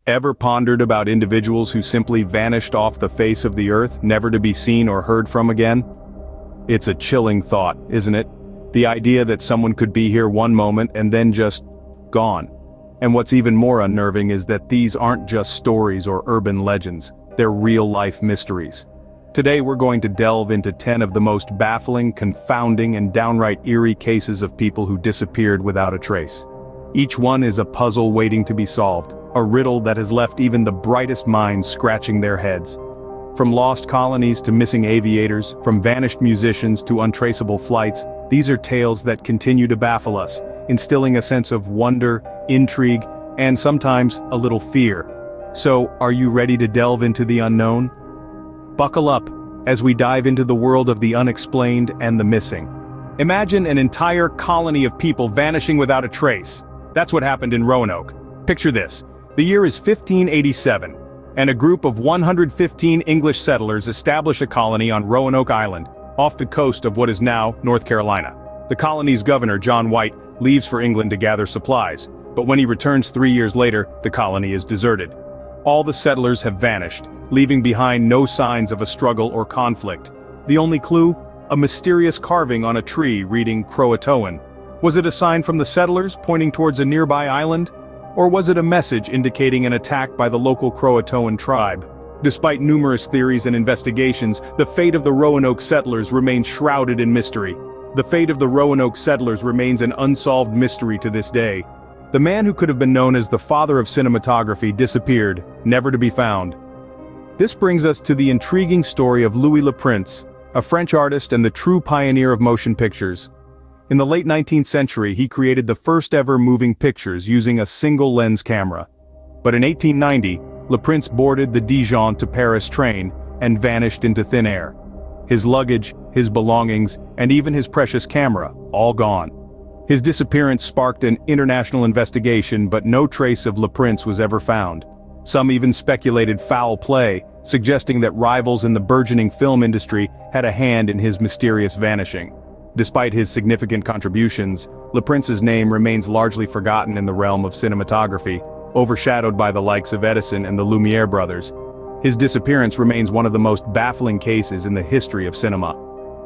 Ever pondered about individuals who simply vanished off the face of the earth, never to be seen or heard from again? It's a chilling thought, isn't it? The idea that someone could be here one moment and then just gone. And what's even more unnerving is that these aren't just stories or urban legends, they're real-life mysteries. Today we're going to delve into 10 of the most baffling, confounding, and downright eerie cases of people who disappeared without a trace. Each one is a puzzle waiting to be solved, a riddle that has left even the brightest minds scratching their heads. From lost colonies to missing aviators, from vanished musicians to untraceable flights, these are tales that continue to baffle us, instilling a sense of wonder, intrigue, and sometimes a little fear. So, are you ready to delve into the unknown? Buckle up, as we dive into the world of the unexplained and the missing. Imagine an entire colony of people vanishing without a trace. That's what happened in Roanoke. Picture this. The year is 1587, and a group of 115 English settlers establish a colony on Roanoke Island, off the coast of what is now North Carolina. The colony's governor, John White, leaves for England to gather supplies, but when he returns 3 years later, the colony is deserted. All the settlers have vanished, leaving behind no signs of a struggle or conflict. The only clue? A mysterious carving on a tree reading Croatoan. Was it a sign from the settlers pointing towards a nearby island? Or was it a message indicating an attack by the local Croatoan tribe? Despite numerous theories and investigations, the fate of the Roanoke settlers remains shrouded in mystery. The fate of the Roanoke settlers remains an unsolved mystery to this day. The man who could have been known as the father of cinematography disappeared, never to be found. This brings us to the intriguing story of Louis Le Prince, a French artist and the true pioneer of motion pictures. In the late 19th century, he created the first ever moving pictures using a single lens camera. But in 1890, Le Prince boarded the Dijon to Paris train and vanished into thin air. His luggage, his belongings, and even his precious camera, all gone. His disappearance sparked an international investigation, but no trace of Le Prince was ever found. Some even speculated foul play, suggesting that rivals in the burgeoning film industry had a hand in his mysterious vanishing. Despite his significant contributions, Le Prince's name remains largely forgotten in the realm of cinematography, overshadowed by the likes of Edison and the Lumiere brothers. His disappearance remains one of the most baffling cases in the history of cinema.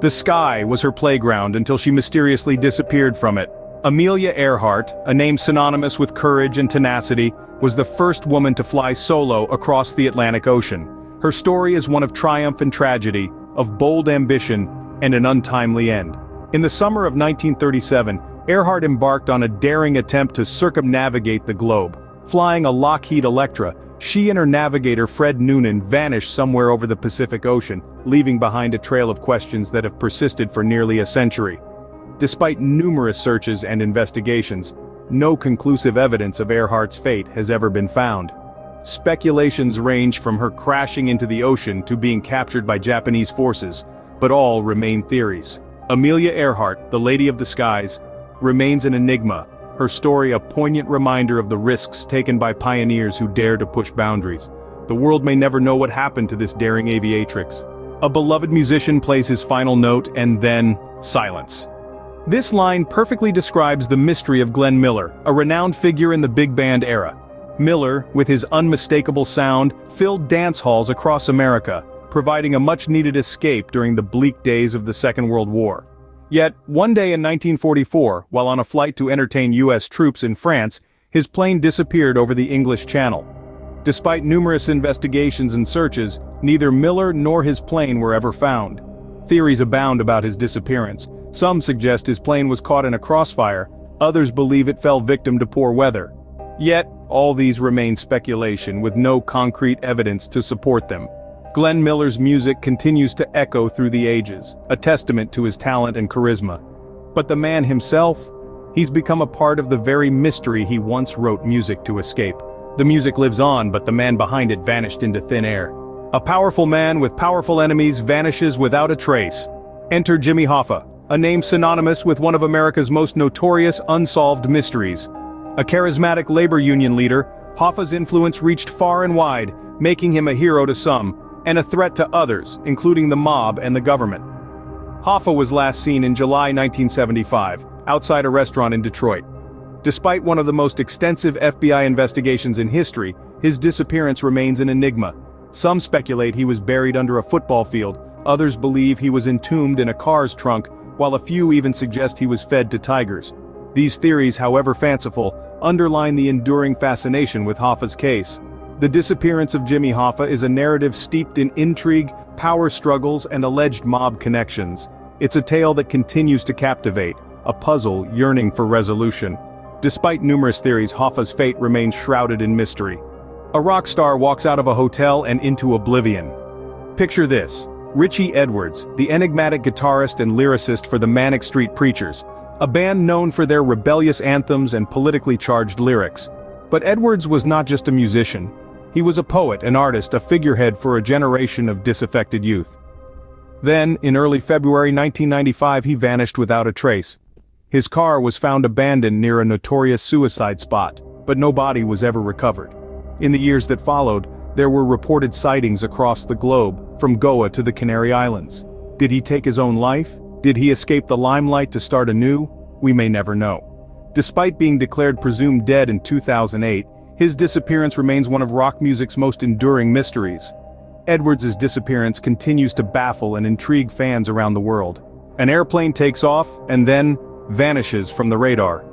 The sky was her playground until she mysteriously disappeared from it. Amelia Earhart, a name synonymous with courage and tenacity, was the first woman to fly solo across the Atlantic Ocean. Her story is one of triumph and tragedy, of bold ambition, and an untimely end. In the summer of 1937, Earhart embarked on a daring attempt to circumnavigate the globe. Flying a Lockheed Electra, she and her navigator Fred Noonan vanished somewhere over the Pacific Ocean, leaving behind a trail of questions that have persisted for nearly a century. Despite numerous searches and investigations, no conclusive evidence of Earhart's fate has ever been found. Speculations range from her crashing into the ocean to being captured by Japanese forces, but all remain theories. Amelia Earhart, the Lady of the Skies, remains an enigma, her story a poignant reminder of the risks taken by pioneers who dare to push boundaries. The world may never know what happened to this daring aviatrix. A beloved musician plays his final note and then, silence. This line perfectly describes the mystery of Glenn Miller, a renowned figure in the big band era. Miller, with his unmistakable sound, filled dance halls across America, providing a much-needed escape during the bleak days of the Second World War. Yet, one day in 1944, while on a flight to entertain U.S. troops in France, his plane disappeared over the English Channel. Despite numerous investigations and searches, neither Miller nor his plane were ever found. Theories abound about his disappearance. Some suggest his plane was caught in a crossfire, others believe it fell victim to poor weather. Yet, all these remain speculation with no concrete evidence to support them. Glenn Miller's music continues to echo through the ages, a testament to his talent and charisma. But the man himself? He's become a part of the very mystery he once wrote music to escape. The music lives on, but the man behind it vanished into thin air. A powerful man with powerful enemies vanishes without a trace. Enter Jimmy Hoffa, a name synonymous with one of America's most notorious unsolved mysteries. A charismatic labor union leader, Hoffa's influence reached far and wide, making him a hero to some, and a threat to others, including the mob and the government. Hoffa was last seen in July 1975, outside a restaurant in Detroit. Despite one of the most extensive FBI investigations in history, his disappearance remains an enigma. Some speculate he was buried under a football field, others believe he was entombed in a car's trunk, while a few even suggest he was fed to tigers. These theories, however fanciful, underline the enduring fascination with Hoffa's case. The disappearance of Jimmy Hoffa is a narrative steeped in intrigue, power struggles, and alleged mob connections. It's a tale that continues to captivate, a puzzle yearning for resolution. Despite numerous theories, Hoffa's fate remains shrouded in mystery. A rock star walks out of a hotel and into oblivion. Picture this: Richey Edwards, the enigmatic guitarist and lyricist for the Manic Street Preachers, a band known for their rebellious anthems and politically charged lyrics. But Edwards was not just a musician. He was a poet, an artist, a figurehead for a generation of disaffected youth. Then, in early February 1995, he vanished without a trace. His car was found abandoned near a notorious suicide spot, but no body was ever recovered. In the years that followed, there were reported sightings across the globe, from Goa to the Canary Islands. Did he take his own life? Did he escape the limelight to start anew? We may never know. Despite being declared presumed dead in 2008, his disappearance remains one of rock music's most enduring mysteries. Edwards' disappearance continues to baffle and intrigue fans around the world. An airplane takes off, and then vanishes from the radar.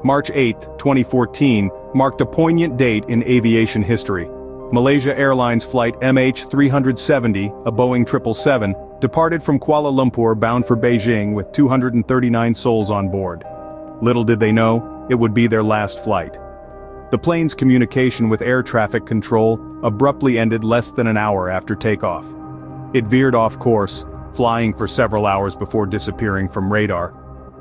March 8, 2014, marked a poignant date in aviation history. Malaysia Airlines flight MH370, a Boeing 777, departed from Kuala Lumpur bound for Beijing with 239 souls on board. Little did they know, it would be their last flight. The plane's communication with air traffic control abruptly ended less than an hour after takeoff. It veered off course, flying for several hours before disappearing from radar.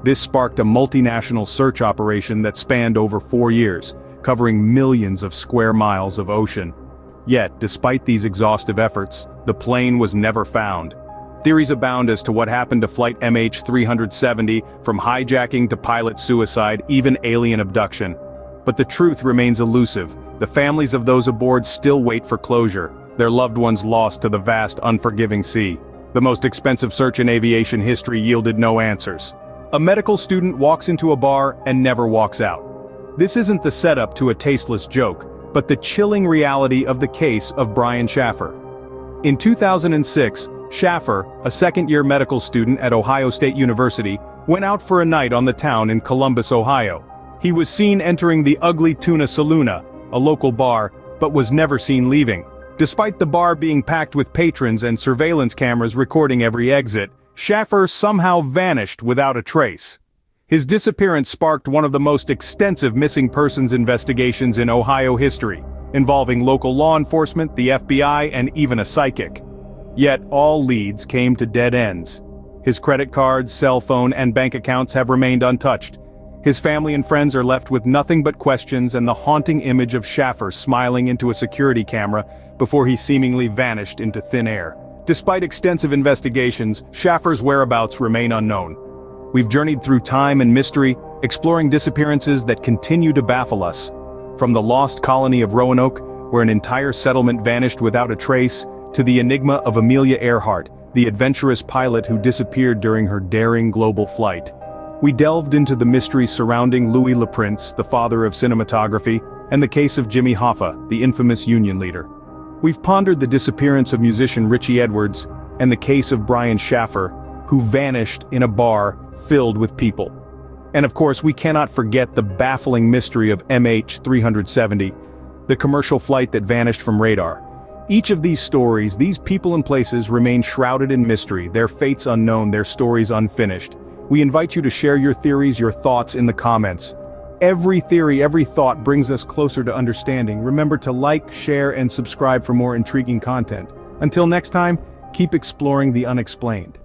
This sparked a multinational search operation that spanned over 4 years, covering millions of square miles of ocean. Yet, despite these exhaustive efforts, the plane was never found. Theories abound as to what happened to flight MH370, from hijacking to pilot suicide, even alien abduction. But the truth remains elusive. The families of those aboard still wait for closure, their loved ones lost to the vast, unforgiving sea. The most expensive search in aviation history yielded no answers. A medical student walks into a bar and never walks out. This isn't the setup to a tasteless joke, but the chilling reality of the case of Brian Shaffer. In 2006, Shaffer, a second-year medical student at Ohio State University, went out for a night on the town in Columbus, Ohio. He was seen entering the Ugly Tuna Saloona, a local bar, but was never seen leaving. Despite the bar being packed with patrons and surveillance cameras recording every exit, Shaffer somehow vanished without a trace. His disappearance sparked one of the most extensive missing persons investigations in Ohio history, involving local law enforcement, the FBI, and even a psychic. Yet all leads came to dead ends. His credit cards, cell phone, and bank accounts have remained untouched. His family and friends are left with nothing but questions and the haunting image of Shaffer smiling into a security camera before he seemingly vanished into thin air. Despite extensive investigations, Shaffer's whereabouts remain unknown. We've journeyed through time and mystery, exploring disappearances that continue to baffle us. From the lost colony of Roanoke, where an entire settlement vanished without a trace, to the enigma of Amelia Earhart, the adventurous pilot who disappeared during her daring global flight. We delved into the mysteries surrounding Louis Le Prince, the father of cinematography, and the case of Jimmy Hoffa, the infamous Union leader. We've pondered the disappearance of musician Richey Edwards, and the case of Brian Shaffer, who vanished in a bar filled with people. And of course, we cannot forget the baffling mystery of MH370, the commercial flight that vanished from radar. Each of these stories, these people and places, remain shrouded in mystery, their fates unknown, their stories unfinished. We invite you to share your theories, your thoughts in the comments. Every theory, every thought brings us closer to understanding. Remember to like, share, and subscribe for more intriguing content. Until next time, keep exploring the unexplained.